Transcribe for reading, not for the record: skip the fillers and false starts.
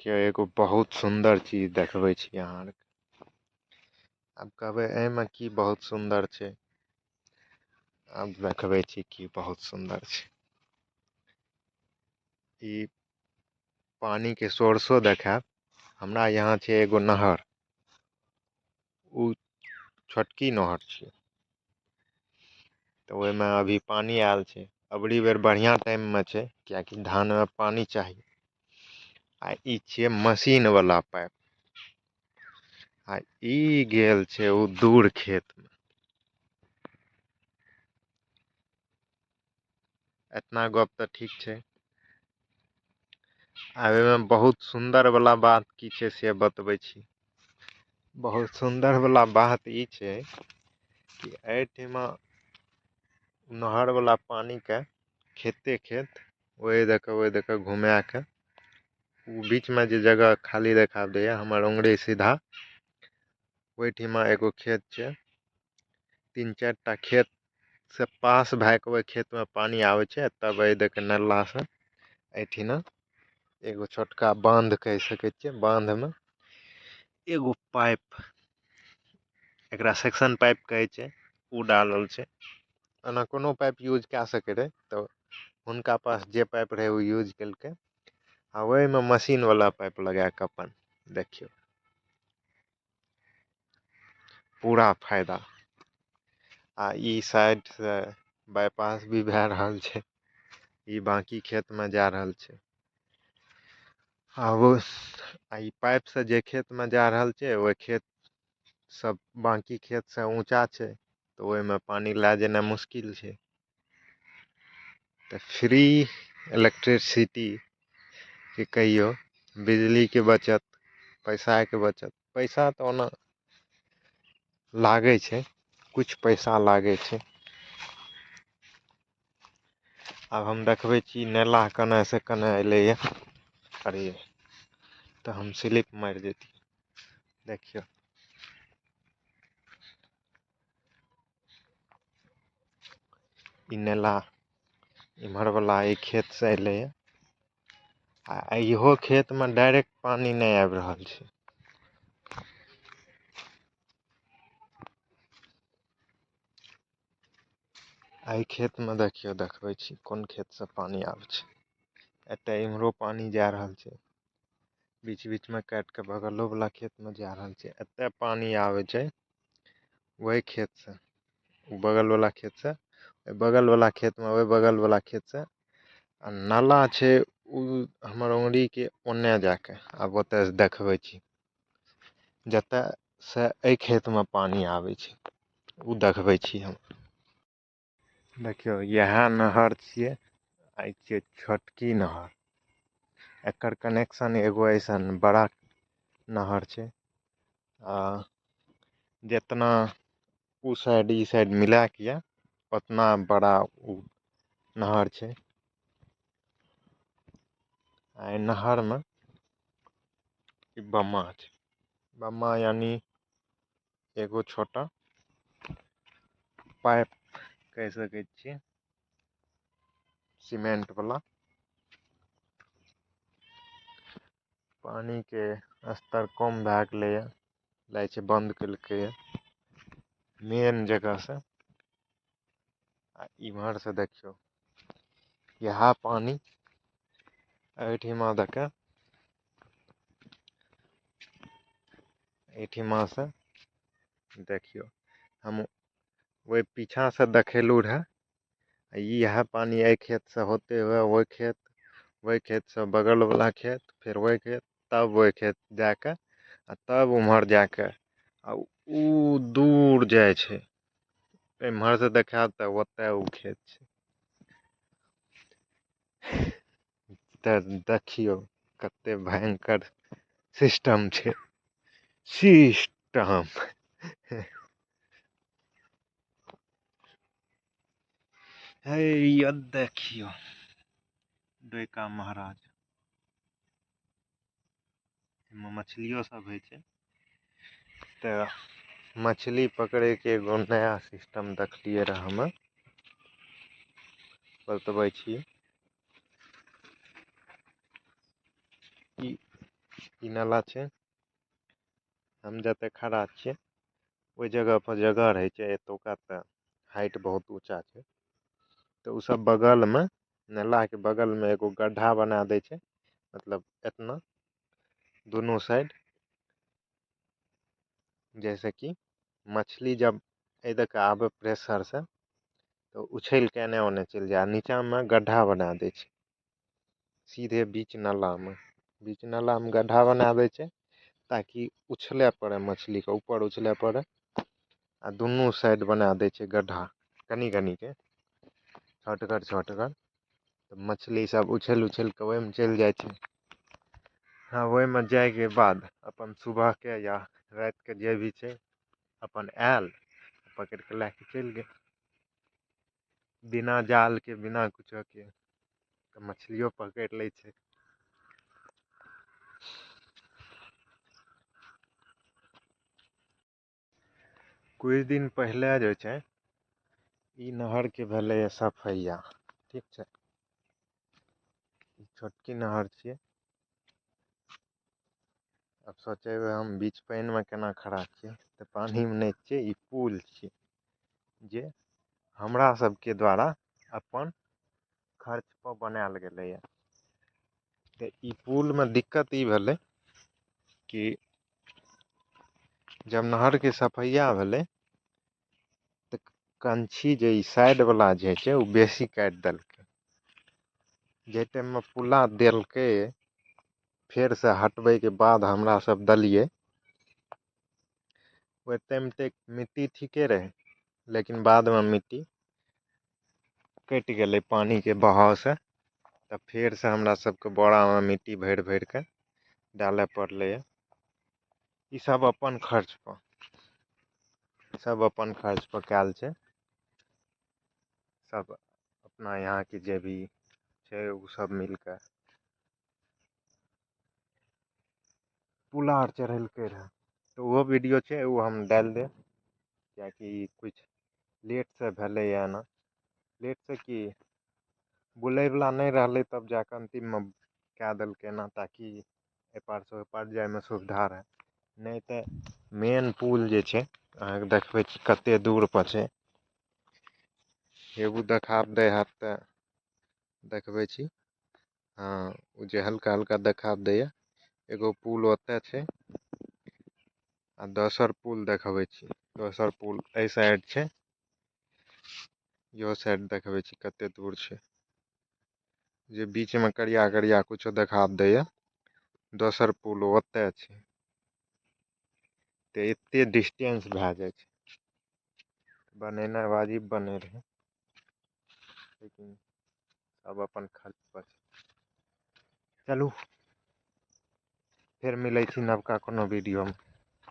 देखियो एगो बहुत सुंदर चीज देखबै छी अहाँ आर के। आब कहबै एमे की बहुत सुंदर छै। आब देखबै छी की बहुत सुंदर छै। ई पानी के सोर्सो देखाब। हमरा यहाँ छै एगो नहर। उ छोटकी नहर छियै। तो ओहिमे अभी पानी आयल छै। अबरी बेर बढ़िया टाइम में छै कियाकि धान में पानी चाही। आ ई छिये मशीन वाला पाइप। आ ई गेल छै उ दूर खेत में। एतना गप तऽ ठीक छै। आब एमे बहुत सुंदर वाला बात की छै से बतबै छी। बहुत सुंदर वाला बात ई छै कि एठमा नहर वाला पानी के खेते खेत ओहि दके घुमा के उ बीच में जे जगह खाली देखा दैया हमर उंगरी सीधा ओहिठिमा एगो खेत छै। 3-4 टा खेत से पास भए के ओहि खेत में पानी आबै छै तब ए दे के नल्ला से ऐठिना एगो छोटका बांध कह सके छिये। बांध में एगो पाइप एकरा सेक्शन पाइप कहे छै उ डालल छै। एना कोनो पाइप यूज कए सकै रहे तऽ हुनका पास जे पाइप रहे उ यूज केलकै। आ ओहि में मशीन वाला पाइप लगा के अपन देखियौ पूरा फायदा। आ ई साइड से बाईपास भी भए रहल छै। ई बाकी खेत में जा रहल छै। आब ई पाइप से जे खेत में जा रहल छै ओहि खेत सब बाकी खेत से ऊंचा छै तऽ ओहि में पानी लए जेनाइ मुश्किल छै। तऽ फ्री इलेक्ट्रिसिटी कि कहियो बिजली के बचत पैसा के बचत। पैसा तऽ ओना लागै छै कुछ पैसा लागै छै। आब हम देखबै छी नाला केने से केने एले ये अरे तऽ हम स्लिप मारि देैतिय देखियौ। ई नाला इम्हर वाला ई खेत से एले ये। आ इहो खेत में डायरेक्ट पानी नहि आबि रहल छै। एहि खेत में देखियौ देखबै छी कोन खेत से पानी आबै छै। एते इम्हरो पानी जा रहल छै। बीच बीच में काट के बगलो वाला खेत में जा रहल छै। एते पानी आबे छै वहि खेत से बगल वाला खेत से बगल वाला खेत में ओहि बगल वाला खेत से आ नाला छै उ हमर उंगरी के ओने जाके आब ओते से देखबै छी। जतय से एहि खेत में पानी आबै छै उ देखबै छी हम। देखियौ इएह नहर छियै आ ई छियै छोटकी नहर। एकर कनेक्शन एगो ऐसन बड़ा नहर छै। आ जेतना उ साइड इ साइड मिला के ये ओतना बड़ा उ नहर छै। आ इ नहर में ई बम्मा छै। बम्मा यानि एगो छोटा पाइप कहि सकै छियै। सीमेंट वाला। पानी के स्तर कम भए गेलै ये लागै छै बन्द केलकै ये मेन जगह से। आ इम्हर से देखियौ इएह पानी एहिठिमा दऽ के एहिठिमा से देखियौ हम ओहि पीछा से देखेलु रहे इएह पानी एहि खेत से होते हुए ओहि खेत से बगल वाला खेत फेर ओहि खेत तब ओहि खेत जाके आ तब उम्हर जाके आ उ दूर जाइ छै। एम्हर से देखायब तऽ ओते उ खेत छै। तऽ देखियौ कते भयंकर सिस्टम छै। सिस्टम हैया देखियौ डोका महाराज। एहिमे मछलियो सब होइ छै। तऽ मछली पकड़ैके एगो नया सिस्टम देखलियै रह हमे। बतबै छी। ई ई नाला छै, हम जते खड़ा छियै ओहि जगह पर जगह रहे छै, एतुका तऽ हाइट बहुत ऊंचा छै, तो उ सब बगल में नाला के बगल में एगो गड्ढा बना दे छै, मतलब एतना दोनों साइड, जैसे कि मछली जब ए दे के आबे प्रेशर से तो उछल के एने ओने चल जाए, नीचा में गड्ढा बना दे छै सीधे बीच नाला में गड्ढा बना दे छै, ताकि उछले पड़े मछली के, ऊपर उछले पड़े, आ दुनू साइड बना दे छै गड्ढा कनी कनी के, छोटगर छोटगर, तो मछली सब उछल उछल के ओहि में चल जाए छै। हाँ, ओहि में जाय के बाद अपन सुबह के या रात के जे भी छै अपन आयल, पकड़ के लेके चल गेल, बिना जाल के बिना कुछो के, तो मछलियों पकड़ ले छै। कुछ दिन पहले जो छै ई नहर के भेले सफैया, ठीक छै, छोटकी नहर छियै। अब सोचेबै हम बीच पानि में केना खड़ा छियै, तऽ पानी में नहीं छियै, ई पुल छियै जे हमरा सबके द्वारा अपन खर्च पर बनायल गेलै ये। तऽ ई पुल में दिक्कत ई भेलै कि जब नहर के सफैया भेलै तऽ कंछी जे ई साइड वाला जे छै उ बेसी काटि देलकै, जे टाइम में पुल्ला देलकै, फेर से हटबै के बाद हमरा सब देलियै, ओहि टाइम तक मिट्टी ठीके रहे, लेकिन बाद में मिट्टी कटि गेलै पानी के बहाव से, तऽ फेर से हमरा सबके बोरा में मिट्टी भरि भरि के डाले पड़लै ये। ई सब अपन खर्च पर, सब अपन खर्च पर कैल छै, सब अपना यहाँ के जे भी छै उ सब मिल के पुला आर चढ़ेलकै रहे, तऽ ओहो वीडियो छै, उ हम डालि देब, कियाकि कुछ लेट से भेलै ये एना, लेट से की बुलै वला नहीं रहलै, तब जाके अंतिम में कए देलकै एना, ताकि एपार से ओपार जाय में सुविधा रहे, नहीं तऽ मेन पुल जे छै अहाँके देखबै कते दूर पर छै, एगो देखाब दे हैत तऽ देखबै छी, हाँ उ जे हल्का हल्का देखाब दैये, एगो पुल ओते छै, आ दोसर पुल देखबै छी, दोसर पुल एहि साइड छै, इहो साइड देखबै छी कते दूर छै, जे बीच में करिया करिया कुछो देखाब दैये, दोसर पुल ओते छै, तऽ एते डिस्टेंस भए जाइ छै, बनेनाइ वाजिब बने रहै, लेकिन सब अपन खर्च पर छै। चलू फेर मिलै छी नवका कोनो वीडियो में।